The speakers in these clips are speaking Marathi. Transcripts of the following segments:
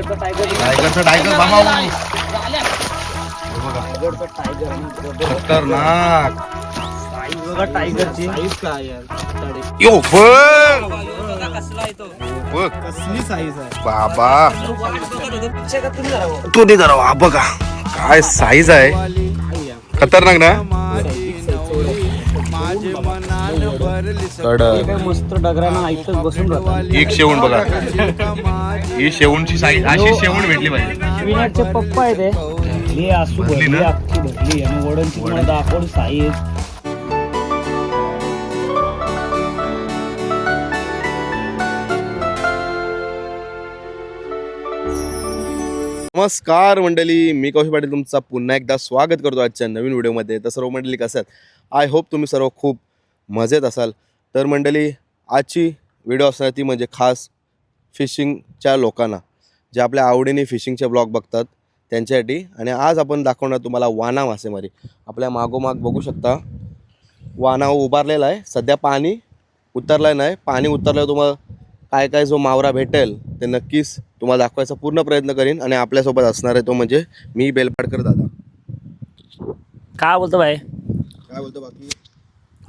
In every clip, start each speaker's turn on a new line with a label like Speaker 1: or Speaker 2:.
Speaker 1: टायगरचा टायगर बाबा खतरनाक
Speaker 2: टायगरची
Speaker 1: यो बघ बघ
Speaker 2: कसली साईज आहे
Speaker 1: बाबा तू नाही जरा हा बघा काय साईज आहे खतरनाक ना
Speaker 2: मस्त डगरानं ऐकत बसून राहतात.
Speaker 1: एक शेवण बघा ही शेवणची साईज अशी शेवण भेटली पाहिजे.
Speaker 2: विनायकचे पप्पा आहे ते हे असू
Speaker 1: भरली
Speaker 2: भरली
Speaker 1: ना?
Speaker 2: अख्खी भरली आणि वडणची तुम्हाला दाखवून साईज.
Speaker 1: नमस्कार मंडळी, मी कौशिक पाटील तुमचा पुन्हा एकदा स्वागत करतो आजच्या नवीन व्हिडिओमध्ये. तर सर्व मंडळी कसं आहेत? आय होप तुम्ही सर्व खूप मजेत असाल. तर मंडळी आजची व्हिडिओ असणार ती म्हणजे खास फिशिंगच्या लोकांना जे आपल्या आवडीने फिशिंगचे ब्लॉग बघतात त्यांच्यासाठी. आणि आज आपण दाखवणार तुम्हाला वाना मासेमारी. आपल्या मागोमाग बघू शकता वाना उभारलेला आहे. सध्या पाणी उतरलं नाही, पाणी उतरल्यावर तुम्हाला काय काय जो मावरा भेटेल ते नक्कीच तुम्हाला दाखवायचा पूर्ण प्रयत्न करीन. आणि आपल्यासोबत असणार आहे तो म्हणजे मी बेलपाडकर दादा.
Speaker 2: काय बोलतो बाय?
Speaker 1: काय बोलतो बाकी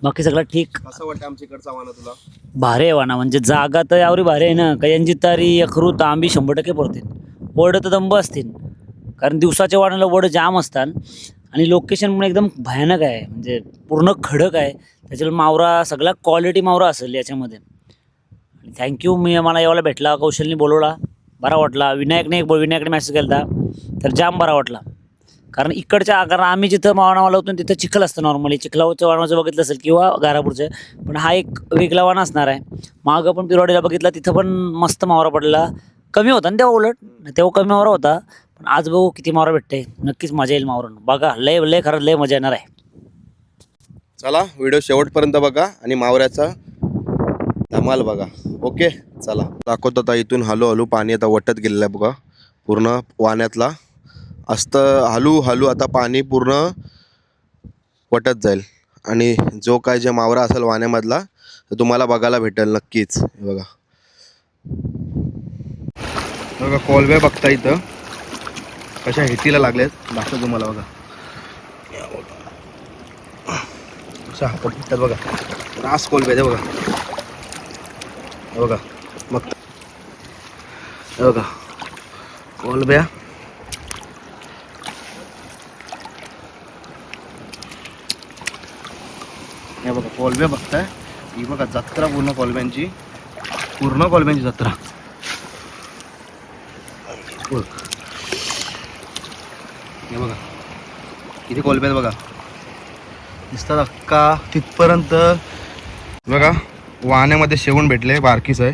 Speaker 2: बाकी सगळं ठीक.
Speaker 1: कसं वाटतं आमच्या इकडचा वाना तुला?
Speaker 2: भारी आहे वाना, म्हणजे जागा तर यावरी भारी आहे ना. कयांची तारी अखरू तांबी 100% पडतील. वड तर दंब असतील, कारण दिवसाच्या वाण्याला वड जाम असतात. आणि लोकेशन पण एकदम भयानक आहे, म्हणजे पूर्ण खडक आहे. त्याच्यावर मावरा सगळा क्वालिटी मावरा असेल याच्यामध्ये. थँक्यू, मला यावाला भेटला, कौशलनी बोलवला, बरा वाटला. विनायकने मेसेज केला तर जाम बरा वाटला. कारण इकडच्या, कारण आम्ही जिथं वाना होतो तिथं चिखल असतं नॉर्मली. चिखलावरच्या वाणाचं बघितलं असेल किंवा गारापूरचं, पण हा एक वेगळा वाना असणार आहे. मागं पण पिरवाडीला बघितला, तिथं पण मस्त मावरा पडला. कमी होता ना तेव्हा, उलट तेव्हा कमी मावरा होता. पण आज बघू किती मावरा भेटते. नक्कीच मजा येईल मावरून. बघा लय खरंच लय मजा येणार आहे.
Speaker 1: चला व्हिडिओ शेवटपर्यंत बघा आणि मावऱ्याचा धमाल बघा. ओके चला दाखवतो. आता इथून हळूहळू पाणी आता वटत गेलेलं आहे बघा. पूर्ण वाण्यातला असतं हळूहळू आता पाणी पूर्ण वटत जाईल. आणि जो काय जे मावरा असेल वाण्यामधला तर तुम्हाला बघायला भेटेल नक्कीच. बघा बघा कोलब्या बघता इथं कशा हेतीला लागल्यात, दाखवतो तुम्हाला. बघा कशा हातात बघा, रास कोलब्या ते बघा. बघा मग बघा कोलब्या हे बघा कोलब्या बघताय. ही बघा जत्रा पूर्ण कोलब्यांची जत्रा. हे बघा किती कोलब्यात बघा दिसतात अक्का तिथपर्यंत. बघा वाहण्यामध्ये शेवण भेटले, बारकीच आहे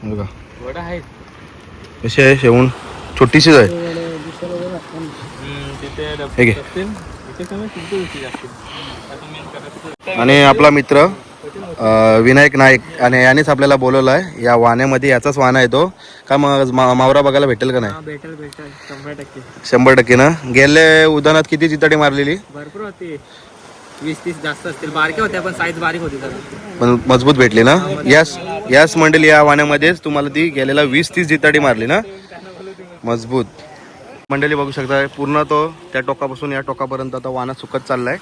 Speaker 1: बघा. कशी आहे शेवण? छोटीशीच आहे. हे घे. आणि आपला मित्र विनायक नाईक आणि यानेच आपल्याला बोलवलं आहे या वाण्यामध्ये. याचाच वाना आहे तो. का मावरा बघायला भेटेल का नाही?
Speaker 2: भेटेल
Speaker 1: 100% ना. गेले उदाहरणात किती चितडी मारलेली?
Speaker 2: भरपूर होती, 20-30 जास्त असतील. बारक्या होत्या पण साईज बारीक होती,
Speaker 1: पण मजबूत भेटली ना. याच मंडळी या वाण्यामध्येच तुम्हाला ती गेलेला 20-30 जिताडी मारली ना, मजबूत. मंडळी बघू शकता पूर्ण तो त्या टोकापासून या टोकापर्यंत आता वाना सुकत चाललाय.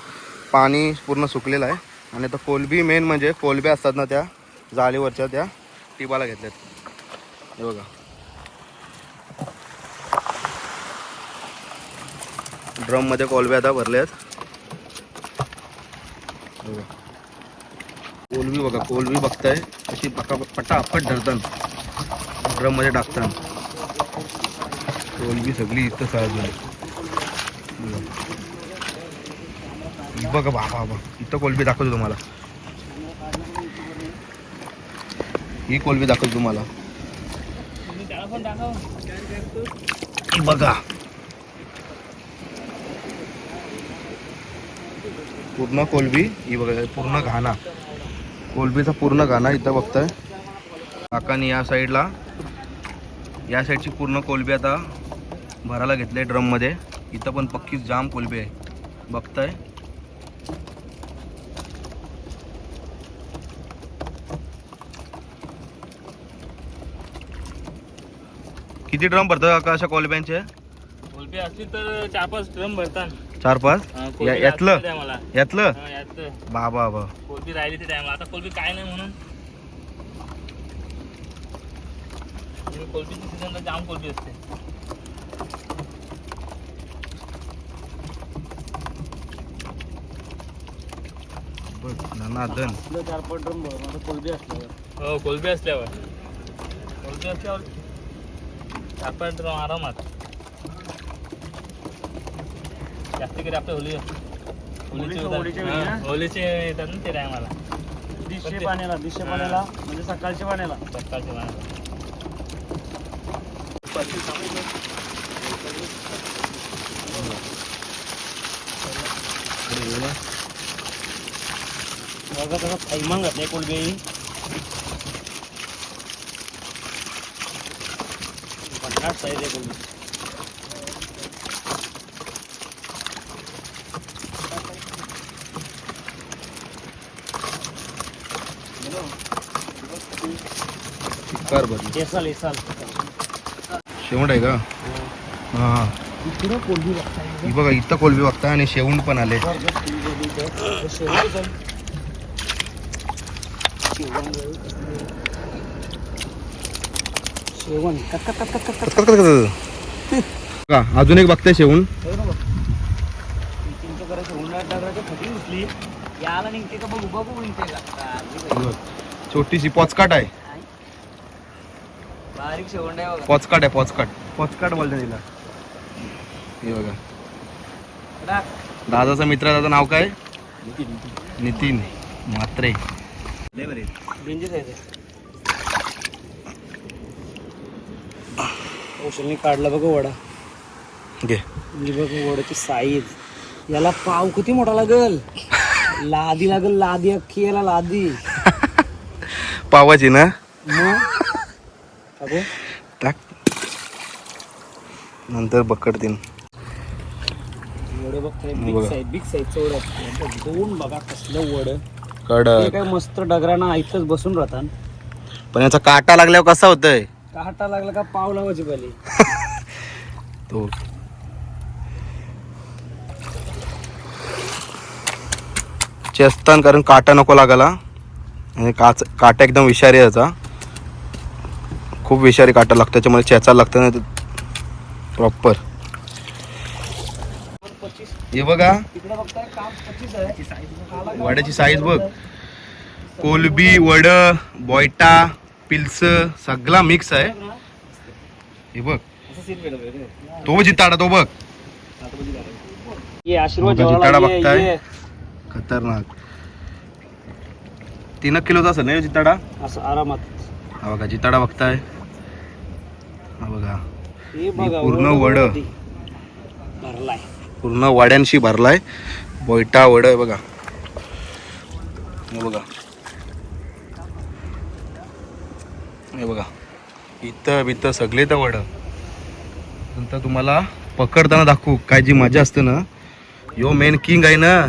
Speaker 1: पाणी पूर्ण सुकलेलं आहे. आणि आता कोलबी मेन म्हणजे कोलब्या असतात ना, त्या जाळीवरच्या त्या टिबाला घेतल्यात. हे बघा ड्रम मध्ये कोलब्या आता भरल्यात. कोलबी बघा, कोलबी बघताय अशी पटापट धरतात ड्रम मध्ये टाकतात. कोलबी सगळी इथं साजली बघा. बाबा इथं कोलबी दाखवतो तुम्हाला. ही कोलबी दाखवतो तुम्हाला. बघा पूर्ण कोलबी ही बघा, पूर्ण घाणा कोलबीचा पूर्ण घाणा इथं बघताय. काकानी या साईडची पूर्ण कोलबी आता भरायला घेतले ड्रम मध्ये. इथं पण पक्की जाम कोलबी आहे बघताय. किती ड्रम भरतात काका अशा कोलब्यांचे?
Speaker 3: कोलबी असली तर 4-5 ड्रम भरतात.
Speaker 1: 4-5?
Speaker 3: कोलबी
Speaker 1: यातलं
Speaker 3: असली टायमाला.
Speaker 1: यातलं
Speaker 3: यातलं
Speaker 1: बाबा बाबा.
Speaker 3: कोलबी राहिली ती टायमाला. आता कोलबी काय नाही म्हणून कोलबीची सीझनला जाम कोलबी असते.
Speaker 1: बघ धनाधन.
Speaker 2: 4-5 ड्रम कोलबी असल्यावर.
Speaker 3: हो कोलबी असल्यावर 4-5 ड्रम आरामात. जास्त करी आपल्या होलीचे येतात ना ते टायमाला.
Speaker 2: दिशे पाण्याला म्हणजे सकाळच्या पाण्याला.
Speaker 3: सकाळच्या पाण्याला.
Speaker 2: बघा तसं थैमान घातले कोलबी. भन्नाट साईज आहे कोलबी.
Speaker 1: चिक्कार भरली.
Speaker 2: एसाल
Speaker 1: शेवंड आहे का? हा
Speaker 2: इकडं कोलबी बघताय.
Speaker 1: ही बघा इथं कोलबी बघता आणि शेवंड पण आले.
Speaker 2: शेवण
Speaker 1: का अजून एक बघताय शेवंड.
Speaker 2: याला निघते का बघू बघू निघते का.
Speaker 1: छोटीशी पोचकाट आहे.
Speaker 2: बारीक शेवंड आहे बघा.
Speaker 1: पोचकाट आहे पोचकाट बोलते तिला. हे बघा दादाचा मित्र, दादा नाव काय? नितीन म्हात्रे.
Speaker 2: औषधनी काढला बघा वडा.
Speaker 1: घे
Speaker 2: म्हणजे बघा वड्याची साईज. याला पाव किती मोठा लागल. लादी अख्खी याला लादी.
Speaker 1: पावाची ना
Speaker 2: मग
Speaker 1: टाक नंतर पकडतील.
Speaker 2: वडे बघताय
Speaker 1: बघा.
Speaker 2: बिग साईजचं वड. दोन बघा कसलं वड.
Speaker 1: कड
Speaker 2: ते काय मस्त डगराना इथंच बसून राहतात.
Speaker 1: पण याचा काटा लागल्यावर कसा होतय
Speaker 2: काटा लागला का पाव लावायची पहिली.
Speaker 1: तो चेस्तान कारण काटा नको लागायला. आणि काटा एकदम विषारी आहे याचा. खूप विषारी काटा लागतो त्याच्यामुळे चेचायला लागतं ना प्रॉपर. हे बघा
Speaker 2: तिकडे बघताय काम 25 आहे.
Speaker 1: वड्याची साईज बघ. कोलबी वड बॉयटा पिल्स सगळा मिक्स आहे. हे बघ तो जिताडा तो बघ.
Speaker 2: ये आशीर्वाद
Speaker 1: बघा,
Speaker 2: जेवायला
Speaker 1: जिताडा
Speaker 2: ये,
Speaker 1: बघताय.
Speaker 2: ये.
Speaker 1: खतरनाक 3 किलोचा असेल ना जिताडा.
Speaker 2: असं आरामात.
Speaker 1: हा बघा जिताडा बघताय. हा बघा
Speaker 2: हे बघा
Speaker 1: पूर्ण वड.
Speaker 2: भरलाय.
Speaker 1: पूर्ण वाड्यांशी भरलाय. बोयटा वड आहे बघा. हे बघा हे बघा इथं बिथं सगळे तर वड. नंतर तुम्हाला पकडताना दाखवू काय जी मजा असते ना. यो मेन किंग आहे ना.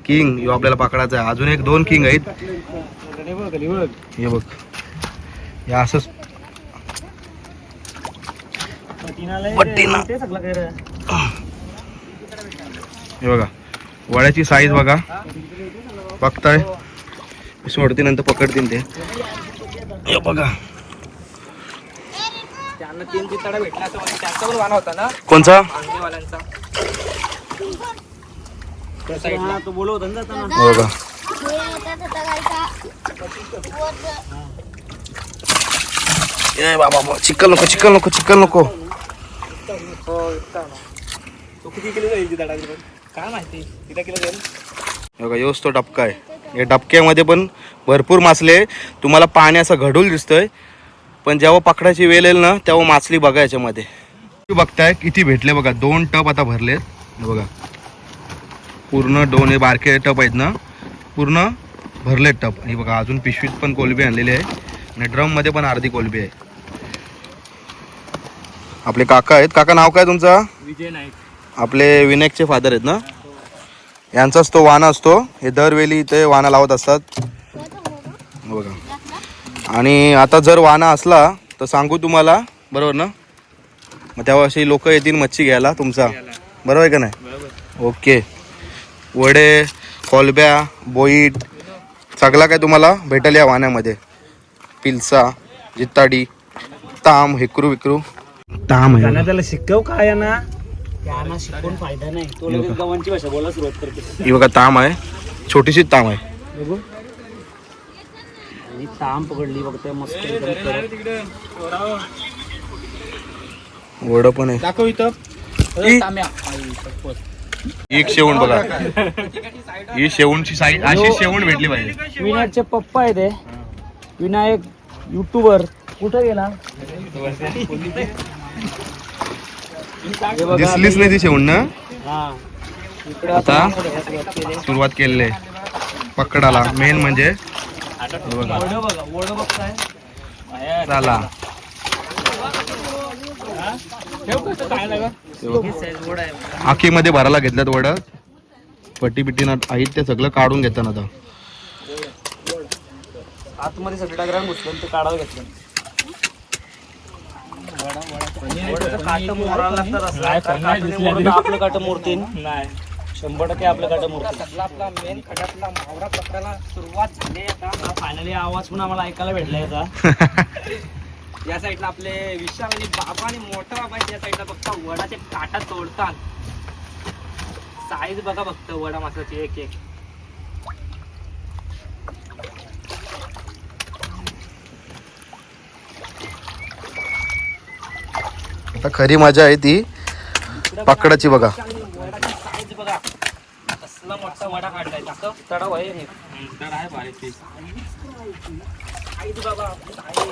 Speaker 1: किंग यो आपल्याला पकडायचा आहे. अजून 1-2 किंग आहेत. हे बघ हे असंच हे बघा वड्याची साईज बघा बघताय. सोडते नंतर पकडतील ते. हे बघा
Speaker 3: त्यांना 3 चितडा भेटला तर त्यांचा पण वाना होता ना
Speaker 1: कोणचा
Speaker 3: वाल्यांचा.
Speaker 2: तो बोलवत ना जाताना.
Speaker 1: हे बघा ए बाबा चिकन नको.
Speaker 3: तो किती किलो जाईल चितडा काय माहिती किती किलो जाईल.
Speaker 1: हे बघा योच तो डबका आहे. या डबक्यामध्ये पण भरपूर मासले. तुम्हाला पाणी असं घडूल दिसतंय पण जेव्हा पकडायची वेळ येईल ना तेव्हा मासली बघा याच्यामध्ये. बघताय किती भेटले बघा. 2 टप आता भरलेत. हे बघा पूर्ण 2 हे बारके टप आहेत ना पूर्ण भरलेत टप. आणि बघा अजून पिशवीत पण कोलबी आणलेली आहे आणि ड्रम मध्ये पण अर्धी कोलबी आहे. आपले काका आहेत. काका नाव काय तुमचा?
Speaker 3: विजय नाईक.
Speaker 1: आपले विनायकचे फादर आहेत ना. यांचाच तो वाना असतो. हे दरवेळी इथे वाना लावत असतात बघा. आणि आता जर वाना असला तर सांगू तुम्हाला बरोबर ना. मग तेव्हा अशी लोक येतील मच्छी घ्यायला तुमचा, बरोबर आहे का नाही?
Speaker 3: बरोबर.
Speaker 1: ओके. वडे, कोलब्या, बोईट सगळा काय तुम्हाला भेटेल या वाहनामध्ये. पिलसा, जित्ताडी, ताम, हेकरू विक्रू. ताम आहे
Speaker 3: त्यांना त्याला शिकव काय ना,
Speaker 2: त्यांना शिकवून फायदा नाही, तो लगेच गव्हांची भाषा बोलायला सुरुवात करते.
Speaker 1: ही बघा ताम आहे, छोटीशी ताम आहे.
Speaker 2: बघू आणि ताम पकडली बघते मस्त एकदम कडक.
Speaker 1: वड पण आहे.
Speaker 3: दाखव इथं.
Speaker 1: ही-
Speaker 3: ताम्या.
Speaker 1: एक शेवण बघा, ही शेवणची साईज अशी शेवण भेटली पाहिजे.
Speaker 2: विनायकचे पप्पा आहे ते, विनायक युट्यूबर. कुठं गेला? हे बघा,
Speaker 1: दिसलीच नाही ती शेवण ना.
Speaker 2: हा इकडे
Speaker 1: आता
Speaker 2: सुरुवात केली.
Speaker 1: सुरुवात केलेली आहे पकडाला. मेन म्हणजे हे बघा.
Speaker 2: वडं बघा, वडं बघताय.
Speaker 1: चला आखीमध्ये भरायला घेतल्यात वड. पट्टी पिट्टी ना आहेत ते सगळं काढून घेतात आता.
Speaker 2: आतमध्ये सगळं डागरान घुसलं ते काढावं घेतलं. वडाचं काटं मोरायला लागतात असं. काटाने आपलं काटं मोरतीन नाही, 100% आपलं काटं मोरतीन. आपला मेन खड्यातला मावरा पकडायला सुरुवात झाली आता. फायनली आवाज पण आम्हाला ऐकायला भेटलाय आता.
Speaker 3: या साईडला आपले विशाल आणि बाबा आणि मोठा बाबा आहेत. या साईडला बघता वडाचे काटा तोडतात. साईज बघा फक्त वडा मासाची एक एक.
Speaker 1: आता खरी मजा आहे ती पकडाची बघा.
Speaker 3: वडाची साईज बघा, कसला मोठा वडा काढलाय. दाखव.
Speaker 2: तडाव आहे हे.
Speaker 3: तर आहे भारी साईज बघा, साईज.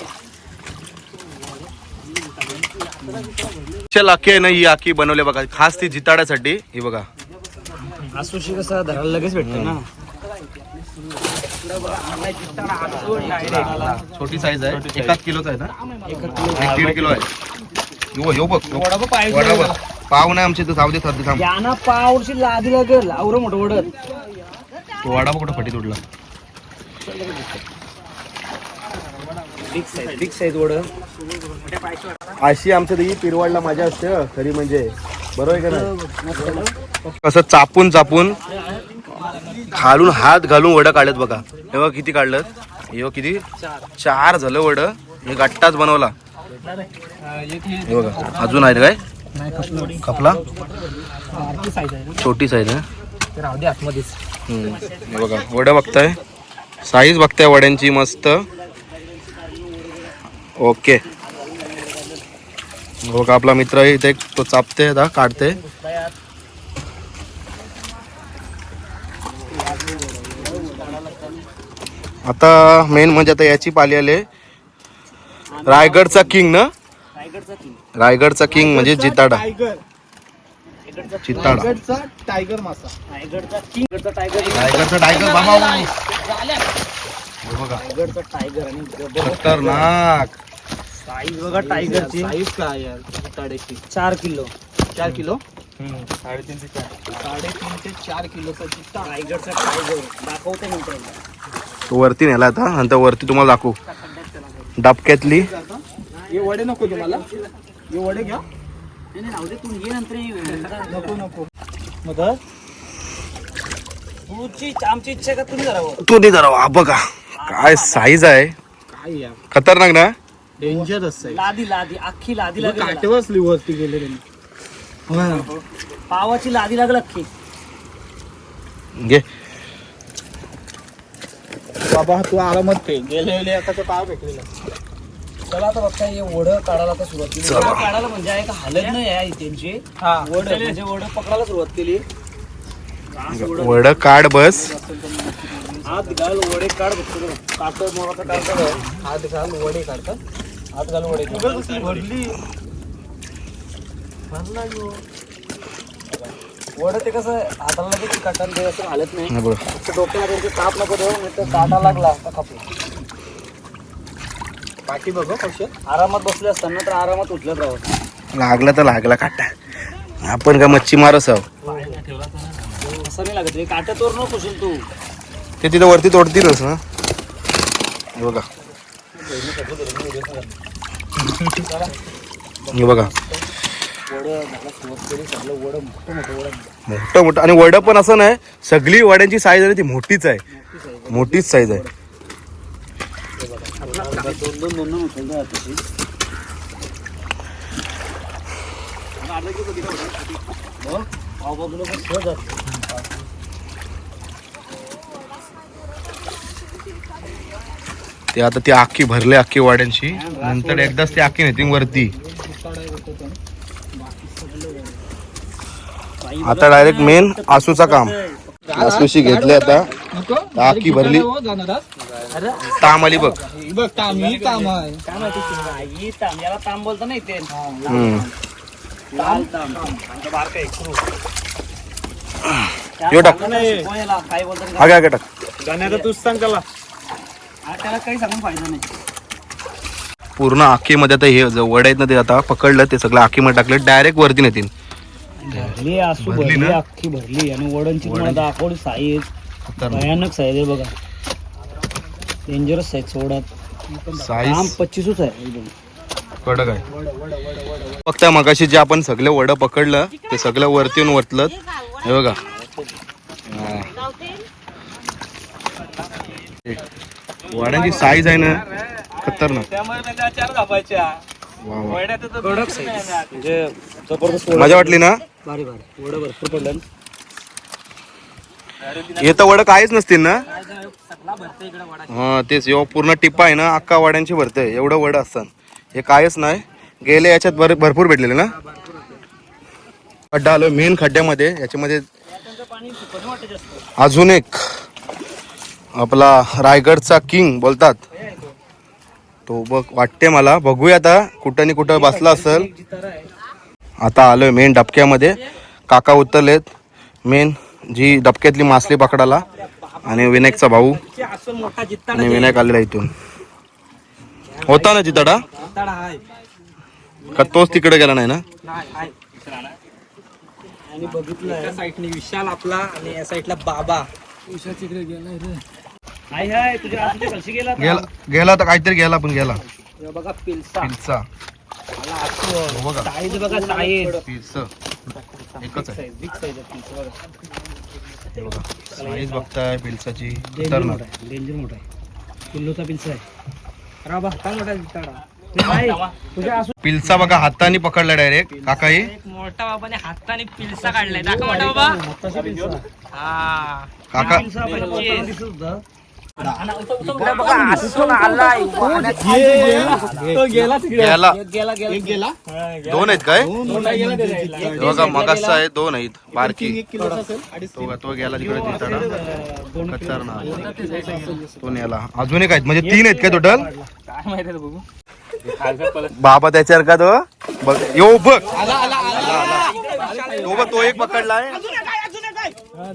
Speaker 1: चल आखी आहे ना, ही आखी बनवली बघा खास ती जिताड्यासाठी. ही बघा
Speaker 2: आसुशी कसं धरायला लगेच भेटतं ना.
Speaker 1: छोटी साईज आहे, 1 किलोचा आहे ना, 1.5 किलो आहे. यो बघ
Speaker 3: वडा बघ पाहिजे.
Speaker 1: वडा बघ. पाव नाही आमचे तर जाऊ दे सध्या थांब.
Speaker 2: यांना पावशी लादी लागेल आवरं मोठं वडत.
Speaker 1: तो वडा बघ कुठं फटी तुटला.
Speaker 2: बिग साईज वड.
Speaker 1: अशी आमच्या ही पिरवाडला मजा असते हं, खरी म्हणजे, बरोबर आहे का नाही? कसं चापून चापून खालून हात घालून वडं काढत बघा. हे बघा किती काढलं. हे बघ किती, 4 झालं वड. हे गट्टाच बनवला. हे बघा अजून आहे काय खपला. छोटी साईज आहे.
Speaker 3: राहू दे आतमध्येच.
Speaker 1: हे बघा वडं बघताय, साईज बघताय वड्यांची मस्त. ओके. बघा आपला मित्र आहे इथे, तो चापते आता काढते. आता मेन म्हणजे आता याची पाली आले. रायगडचा किंग ना,
Speaker 2: रायगडचा किंग.
Speaker 1: रायगडचा किंग म्हणजे जिताडा. चित्ताडा
Speaker 3: टायगर मासा.
Speaker 2: रायगडचा किंग, रायगडचा टायगर.
Speaker 1: रायगडचा टायगर बाबा. बघा
Speaker 2: रायगडचा टायगर आणि
Speaker 1: खतरनाक
Speaker 2: साईज बघा टायगरची.
Speaker 3: साईज काय यार ताड्याची.
Speaker 2: 4 किलो.
Speaker 3: 4 किलो. 3.5 ते 4. 3.5 ते 4 किलोचा चित्ता.
Speaker 2: रायगडचा टायगर दाखवते नंतर.
Speaker 1: तो वरती नेला आता, नंतर वरती तुम्हाला दाखवू. डबक्यातली
Speaker 3: हे वडे नको तुम्हाला, हे वडे घ्या.
Speaker 2: नाही राहू दे, तू ये नंतर
Speaker 3: नको नको.
Speaker 2: मग तुझी आमची इच्छा का तुम्ही करावं.
Speaker 1: तू नाही जरा. बघा काय साईज आहे,
Speaker 3: काय यार
Speaker 1: खतरनाक ना.
Speaker 3: डेंजरस आहे.
Speaker 2: लादी लादी अख्खी लादी लागेल.
Speaker 3: काटेवच लिव्हरती गेले त्यांनी.
Speaker 2: पावाची लादी लागल अख्खी.
Speaker 1: घे.
Speaker 3: बाबा तू आरामात पे गेले गेले एकाचा पाव भेटलेला.
Speaker 2: चला आता बघता हे वड काढायला आता सुरुवात केली. वडं काढायला म्हणजे आहे का हालत नाही आहे त्यांची. वड म्हणजे वड पकडायला सुरुवात केली.
Speaker 1: वड काढ बस.
Speaker 2: हात घाल वडे काढ बघतो. काट मोराचा काढतात.
Speaker 3: हात घाल वडे काढतात.
Speaker 2: हात घाल वडे काढ.
Speaker 3: भरली.
Speaker 2: वड ते कसं हाताला लगेच काटायला ते असं हालत नाही.
Speaker 1: हे बघा
Speaker 2: फक्त डोक्याला त्यांचे ताप नको देऊ, नाही तर काटा लागला तर खपला.
Speaker 3: पाठी बघ कशी.
Speaker 2: आरामात बसले असताना तर आरामात उचलत राहत.
Speaker 1: लागला तर लागला काटा. आपण काय मच्छी मारस आहो.
Speaker 2: असं नाही लागत. काटा तोर नको कुशील तू.
Speaker 1: ते तिथं वरती तोडतीलच ना. हे बघा हे बघा मोठं मोठं आणि वड पण असं नाही, सगळी वड्यांची साईज आहे ती मोठीच आहे, मोठीच साईज आहे. ते आता ती आखी भरले आखी वाड्यांची, नंतर एकदाच ती आखी नेतील वरती. आता डायरेक्ट मेन आसूचा काम. आसूशी घेतले आता, आखी भरली, ताम आली बघ.
Speaker 2: याला ताम बोलता नाही ते
Speaker 1: यो टाक,
Speaker 2: काय बोलतात
Speaker 1: आगे आगे टाक.
Speaker 3: गाण्याचा तूच सांग त्याला.
Speaker 2: त्याला काही सांगून फायदा नाही.
Speaker 1: पूर्ण आखीमध्ये आता हे जे वड आहेत ना ते आता पकडलं, ते सगळं आखीमध्ये टाकलं, डायरेक्ट वरती नेतील.
Speaker 2: भरली आसू
Speaker 1: भरली
Speaker 2: भरली
Speaker 1: ना?
Speaker 2: अख्खी भरली आणि वडांची तुम्हाला दाखवली साईज भयानक साईज आहे बघा. डेंजरस साईज सोडात काम
Speaker 1: साईज
Speaker 2: 25च आहे एकदम.
Speaker 1: कडक आहे. फक्त मगाशी जे आपण सगळे वड पकडलं ते सगळं वरती येऊन वतलं, हे बघा. हा. वड्यांची साईज आहे ना खतरनाक.
Speaker 3: त्यामुळे त्याच्या चार कापायच्या.
Speaker 1: वा वा.
Speaker 3: वड्याचं तर
Speaker 2: कडक साईज म्हणजे जबरदस्त
Speaker 1: मजा वाटली ना?
Speaker 2: भारी भारी वड भरपूर पडलं.
Speaker 1: हे तर वड काहीच नसतील ना?
Speaker 3: सगळा भरते इकडे वडा.
Speaker 1: हा तेच, यो पूर्ण टिप्पा आहे ना अख्खा वड्यांची भरते, एवढं वड असतात. हे कायच नाही, गेले याच्यात भरपूर भेटलेले ना. खड्डा आलो मेन खड्ड्यामध्ये, याच्यामध्ये अजून एक आपला रायगडचा किंग बोलतात तो बघ वाटते मला. बघूया आता कुठं नि कुठं बसला असेल. आता आलोय मेन डबक्यामध्ये. काका उतरलेत मेन जी डबक्यातली मासली पकडायला, आणि विनायकचा भाऊ
Speaker 3: असं मोठा जित्ता
Speaker 1: आणि विनायक आलेला इथून. होता ना जिताडा
Speaker 3: आहे.
Speaker 1: का तोच तिकडे गेला नाही ना?
Speaker 3: आणि बघितलं एका साईडने विशाल आपला आणि या साईडला बाबा.
Speaker 2: हाय हाय तुझ्या आजूच्या कशी गेला आता?
Speaker 1: गेला गेला तर काहीतरी गेला, पण गेला
Speaker 3: हे बघा पिलसा.
Speaker 1: पिल्सा. हो बघा
Speaker 2: साईज बघा साईज
Speaker 1: पिल्सा एकच आहे.
Speaker 2: बिग साईज आहे पिलचा बघा.
Speaker 1: हे बघा साईज बघताय पिल्साची खतरनाक.
Speaker 2: डेंजर मोठा आहे. किल्लोचा पिलचा आहे.
Speaker 3: राबा काय मोठा जित्ताडा.
Speaker 2: तुझ्या आसू
Speaker 1: पिल्सा बघा हाताने पकडला डायरेक्ट. काका हे
Speaker 3: एक मोठा बाबाने हाताने पिलसा काढलाय. दाखव मोठा बाबा.
Speaker 2: मोठासा पिलचा.
Speaker 3: हा
Speaker 1: काका
Speaker 2: पिलचा पहिला मोठा दिसत होता.
Speaker 3: इकडे बघा आसून आलाय. तो गेला तिकडे.
Speaker 1: गेला.
Speaker 3: गेला गेला.
Speaker 1: दोन आहेत काय? हे बघा मगाचा आहे, दोन आहेत बारकी. तो गेला तिकडे जिताडा. खतरनाक. तो नेला. अजून एक आहेत म्हणजे तीन आहेत काय टोटल?
Speaker 3: काय माहिती बघू.
Speaker 1: बाबा त्याच्यावर का तो बघ. यो बघ तो बघ, तो एक पकडलाय.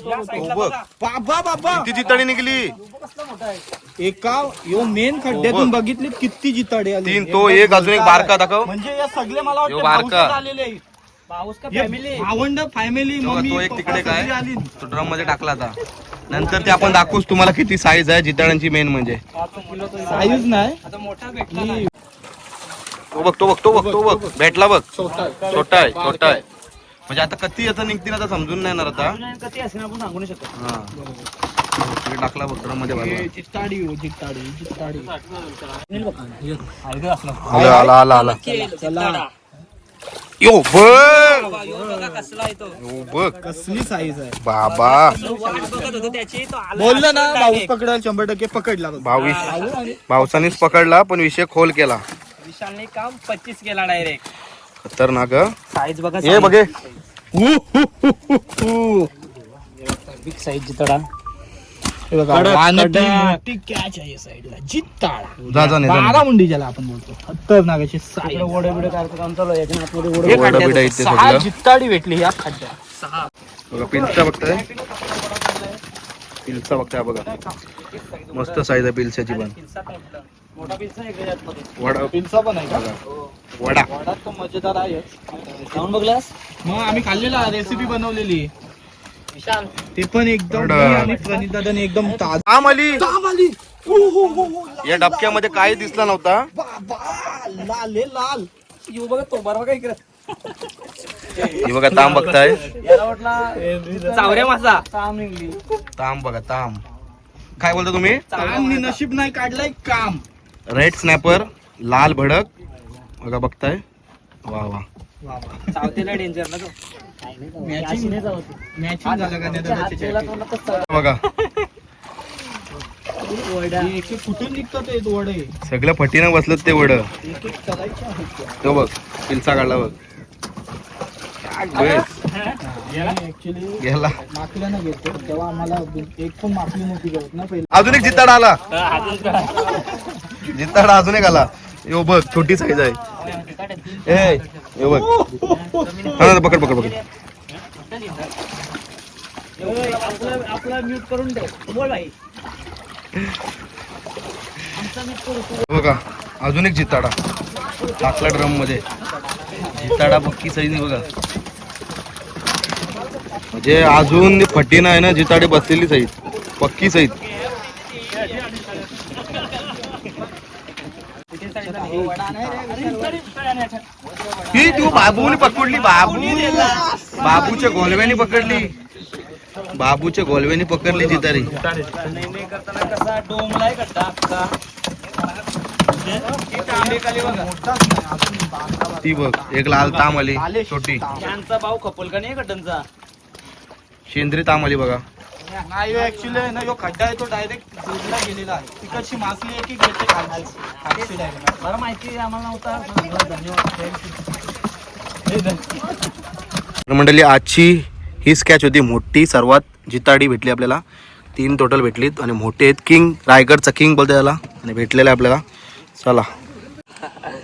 Speaker 1: तो बघ
Speaker 3: बाबा बाबा
Speaker 1: किती जिताडी निघली.
Speaker 4: एका यो मेन खड्ड्यातून बघितले किती जिताडे आले.
Speaker 1: तीन, तो एक अजून एक बारका दाखव.
Speaker 4: म्हणजे या सगळे मला
Speaker 1: यो
Speaker 4: वाटतं
Speaker 1: बारका.
Speaker 4: भाऊसात आलेले आहेत.
Speaker 3: पाऊस का
Speaker 4: हे
Speaker 3: फॅमिली.
Speaker 4: भावंड फॅमिली
Speaker 1: तो
Speaker 4: मम्मी
Speaker 1: एक तिकडे
Speaker 4: पप्पा
Speaker 1: काय
Speaker 4: सगळी आली.
Speaker 1: तो ड्रम मध्ये टाकला आता. नंतर ते आपण दाखवूच तुम्हाला किती साईज आहे जिताड्यांची मेन म्हणजे.
Speaker 4: साईज नाही
Speaker 3: आता मोठा भेटला.
Speaker 1: तो बघ तो बघ तो बघ तो बघ भेटला बघ. छोटा आहे छोटा आहे. म्हणजे आता कधी आता निघतील आता समजून नाही येणार आता.
Speaker 2: कधी असेल आपण सांगू नाही शकत.
Speaker 1: हा तिकडे टाकला बघ ड्रम मध्ये भरला.
Speaker 4: जिताडी हो जिताडी.
Speaker 1: आला आला आला आला.
Speaker 3: चला
Speaker 1: यो बघ
Speaker 3: बघा कसला आहे तो.
Speaker 1: यो बघ
Speaker 4: कसली साईज आहे.
Speaker 1: बाबा
Speaker 3: वाट बघत होतो त्याची. तो आला.
Speaker 4: बोललं ना भाऊस पकडाल 100% पकडला बघ.
Speaker 1: भाऊसानीच पकडला पण विषय खोल केला.
Speaker 3: विशालने काम 25 केला डायरेक्ट.
Speaker 1: खतरनाक.
Speaker 3: साईज बघा.
Speaker 1: हे बघे
Speaker 2: बिग साईज जितडा.
Speaker 4: हे बघा,
Speaker 2: कडक,
Speaker 4: वानटी
Speaker 2: कडक.
Speaker 4: मोठी कॅच आहे या साईडला. जिताडा
Speaker 1: जा जा नाही
Speaker 4: बारा मुंडी ज्याला आपण बोलतो. खतरनाक अशी साईज.
Speaker 2: वडे बिडे काढतो काम चालू आहे. याच्या आतमध्ये वडे
Speaker 4: हे
Speaker 1: वडं
Speaker 4: खड्ड्यात
Speaker 1: बिडं इथे
Speaker 4: सहा
Speaker 1: सगळं.
Speaker 4: जिताडी भेटली या खड्ड्यात.
Speaker 1: बघा पिल्सा बघताय. पिल्सा बघताय बघा मस्त साईज आहे पिल्साची पण.
Speaker 3: मोठा पिल्सा आहे इकडे आतमध्ये.
Speaker 1: वडा
Speaker 4: पिंचा पण आहे का?
Speaker 1: वडा
Speaker 4: वडा तो मजेदार आहे.
Speaker 2: खाऊन बघलास?
Speaker 4: मग आम्ही खाल्लेला रेसिपी बनवलेली.
Speaker 3: विशाल
Speaker 4: ते पण एकदम
Speaker 1: वडा.
Speaker 4: मी आणि प्रणित दादाने एकदम ताज
Speaker 1: आम आली.
Speaker 4: आली. हो हो हो हो.
Speaker 1: या डबक्यामध्ये काही दिसला नव्हता.
Speaker 4: बाबा लाल आहे, लाल.
Speaker 3: येऊ बघा तो बरोबर काय इकडे.
Speaker 1: ही बघा ताम बघताय,
Speaker 3: चावऱ्या मासा
Speaker 1: ताम बघा ताम. काय बोलता तुम्ही?
Speaker 4: आम्ही नशीब नाही काढलाय काम.
Speaker 1: रेड स्नॅपर लाल भडक बघा बघताय. वा वा.
Speaker 3: चावतेला डेंजर ना तो.
Speaker 4: मॅचिंग झालं का नाही?
Speaker 1: बघा
Speaker 4: एक एक कुठून निघतात ते वडे?
Speaker 1: सगळं फटीनं बसलं ते वड.
Speaker 4: एक एक करायचे आहेत.
Speaker 1: तो बघ पिलचा काढला बघ.
Speaker 4: ऍक्च्युली
Speaker 1: गेला.
Speaker 4: माकल्यानं घेतो तेव्हा आम्हाला एक पण माकली मोठी गवत ना पहिले.
Speaker 1: अजून एक जित्ताडा आला. जित्ताडा अजून एक आला. यो बघ छोटी साईज आहे. ए यो बघ. हा ना, पकड पकड पकड.
Speaker 2: आपला म्यूट करून दे. बोल भाई.
Speaker 1: बघा अजून एक जित्ताडा टाकला ड्रम मध्ये. जित्ताडा पक्की साईज नाही बघा. म्हणजे अजून फटीनं आहे ना जिताडे बसलेली साईज, पक्की साईज. ही तू बाबूने पकडली. बाबूच्या गोलव्याने पकडली. बाबूच्या गोलव्याने पकडली जितारी. ती बघ एक लाल ताम आली छोटी.
Speaker 3: त्यांचा भाऊ खपल का नाही गड्डनचा.
Speaker 1: शेंद्री ताम आली बघा.
Speaker 4: नाही ऍक्च्युली ना जो खड्डा आहे तो डायरेक्ट जोडला गेलेला आहे. तिकडची मासली आहे की घेते खालची direct.
Speaker 3: बरं माहिती आम्हाला नव्हता. धन्यवाद.
Speaker 1: मंडळी आजची ही स्कॅच होती मोठी. सर्वात जिताडी भेटली आपल्याला. 3 टोटल भेटलीत आणि मोठे आहेत. किंग रायगडचा किंग बोलतो त्याला आणि भेटलेला आहे आपल्याला. चला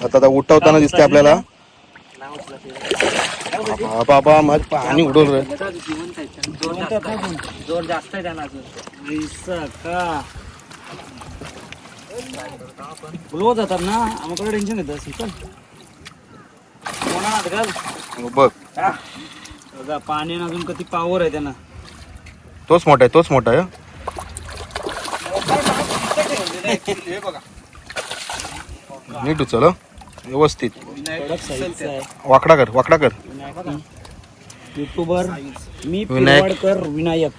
Speaker 1: आता उठवताना दिसते आपल्याला. बाबा मग पाणी उडवलं रे.
Speaker 3: जोर जास्त आहे त्यांना अजून.
Speaker 2: ग्लो जातात ना आम्हाला टेन्शन येतं. शिकल कोणा घाल
Speaker 1: बघ
Speaker 2: बघा पाणी अजून किती पावर आहे त्यांना.
Speaker 1: तोच मोठा आहे, तोच मोठा आहे.
Speaker 4: हे बघा
Speaker 1: नीट उचल व्यवस्थित.
Speaker 2: कडक साईजचा आहे.
Speaker 1: वाकडा कर वाकडा कर.
Speaker 2: युट्यूबर मी
Speaker 1: विनायक.
Speaker 2: पिरवाडकर विनायक.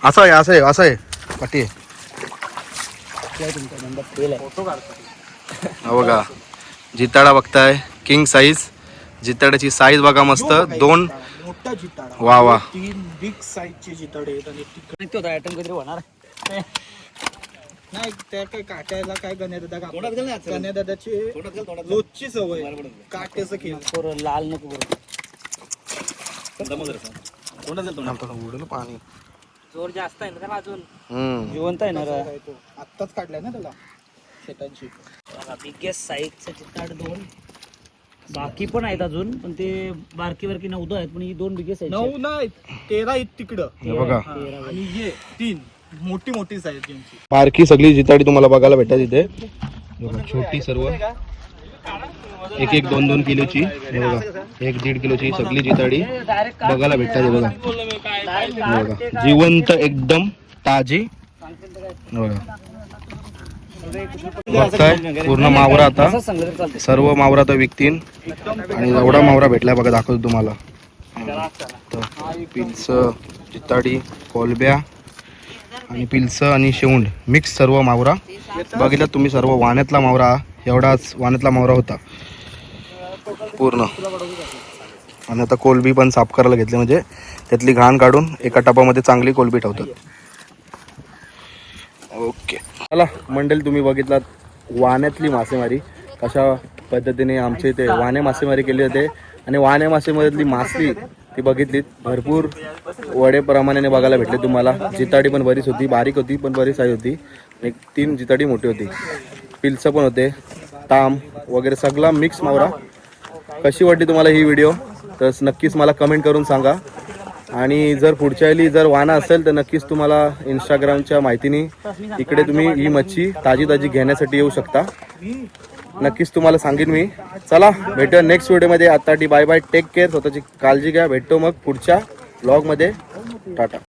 Speaker 1: असं आहे असं आहे असं आहे पाठी आहे.
Speaker 2: तुमचा नंबर फेल आहे.
Speaker 1: हा बघा जिताडा बघताय किंग साईज. जिताड्याची साईज बघा मस्त. 2
Speaker 4: मोठा जिताडा.
Speaker 1: वा वा.
Speaker 4: 3 बिग साईजचे जिताडे आहेत आणि तिकडे
Speaker 2: तो आयटम कधी होणार.
Speaker 4: नाही त्या काही काट्याला काय गण्यादादाची रोजची सवय काट्याचं खेळ.
Speaker 2: पोरं लाल नको करू.
Speaker 1: उडलं पाणी.
Speaker 3: जोर जास्त आहे ना त्याला अजून.
Speaker 2: जिवंत आहे ना रे.
Speaker 4: काय तो आत्ताच काढलाय ना त्याला शेतांची.
Speaker 2: बिगेस्ट साईजचे चित्ताड 2. बाकी पण आहेत अजून पण ते बारकी बारकी 9 आहेत पण ही 2 बिगेस्ट आहेत.
Speaker 4: 9 नाही 13 आहेत तिकडं.
Speaker 1: हे बघा
Speaker 4: आणि हे 3 मोठी मोठी साईज त्यांची.
Speaker 1: बारकी सगळी जिताडी तुम्हाला बघायला भेटतात इथे. बघा छोटी सर्व 1-1, 2-2 किलोची. हे बघा 1-1.5 किलोची सगळी जिताडी बघायला भेटतात. हे बघा हे बघा जिवंत एकदम ताजी. हे बघा बघताय पूर्ण मावरा आता. सर्व मावरा आता विकतीन आणि एवढा मावरा भेटलाय बघा. दाखवतो तुम्हाला. पिल्स जिताडी कोलब्या आणि पिल्स आणि शेवंड मिक्स सर्व मावरा बघितला तुम्ही. सर्व वाण्यातला मावरा. एवढाच वाण्यातला मावरा होता पूर्ण. आणि आता कोलबी पण साफ करायला घेतली म्हणजे त्यातली घाण काढून एका टपामध्ये चांगली कोलबी ठेवतात. ओके चला मंडळी तुम्ही बघितलात वाण्यातली मासेमारी कशा पद्धतीने आमच्या इथे वाणे मासेमारी केली जाते. आणि वाणे मासेमधली मासली ती बघितलीत. भरपूर वडे प्रमाणाने बघायला भेटले तुम्हाला. जिताडी पण बरीच होती, बारीक होती पण बरीच साईज होती. एक 3 जिताडी मोठी होती. पिल्स पण होते, ताम वगैरे सगळा मिक्स मावरा. कशी वाटली तुम्हाला ही व्हिडिओ तर नक्कीच मला कमेंट करून सांगा. आणि जर पुढच्या वेळी जर वाना असेल तर नक्कीच तुम्हाला इंस्टाग्रामच्या माहितीने इकडे तुम्ही ही मच्छी ताजी ताजी घेण्यासाठी येऊ शकता. नक्कीच तुम्हाला सांगेन मी. चला भेटूया नेक्स्ट व्हिडिओमध्ये. आता बाय बाय. Take care. स्वतःची काळजी घ्या. भेटतो मग पुढच्या व्लॉगमध्ये. टाटा.